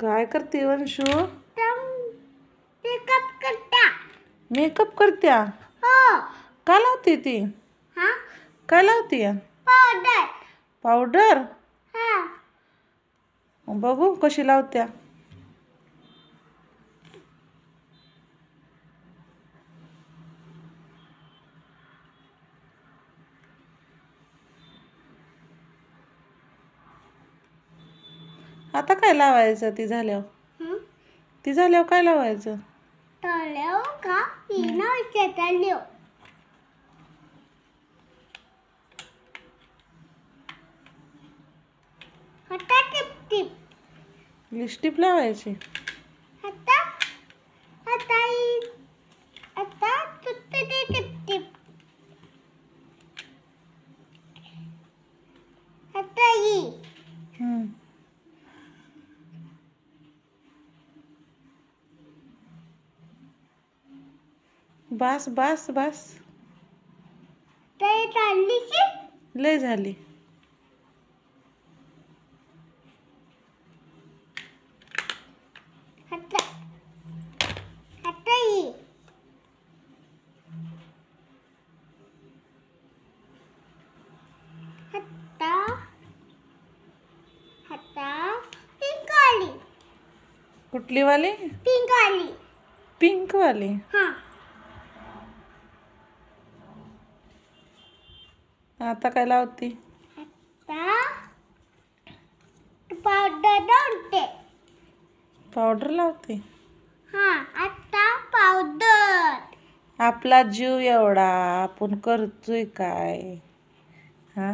काय करते वंशू? मेकअप करता. मेकअप करत्या? हो. काय लावते ती? हा? काय लावते? पावडर. पावडर? हा. बघू कशी लावत्या. आता काय लावायचं ती झाल्यावर? ती झाल्यावर काय लावायचं? तळ्याव का पिनाच्या तळ्याव. आता टिप टिप. लिपस्टिक लावायची. आता आता आता तुझे टिप टिप. आता बस बस बस. ते चालली की लय झाली. आता आता आता आता पिंक वाली. कुठली वाली? पिंक वाली. पिंक वाली. हाँ. आता काय लावती? आता पावडर लावते. पावडर लावते. हाँ आता पावडर. आपला जीव एवढा आपण करतोय काय? हा,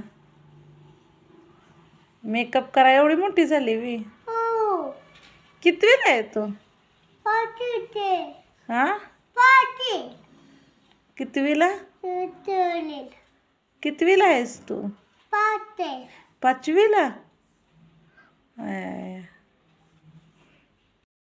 मेकअप करा एवढी मोठी झाली वी. हो. कितवीला आहे तू? पाचवीचे. हा, पाचवी. कितवीला? चलेल. कितवीला आहेस तू? पाचवी. पाचवीला.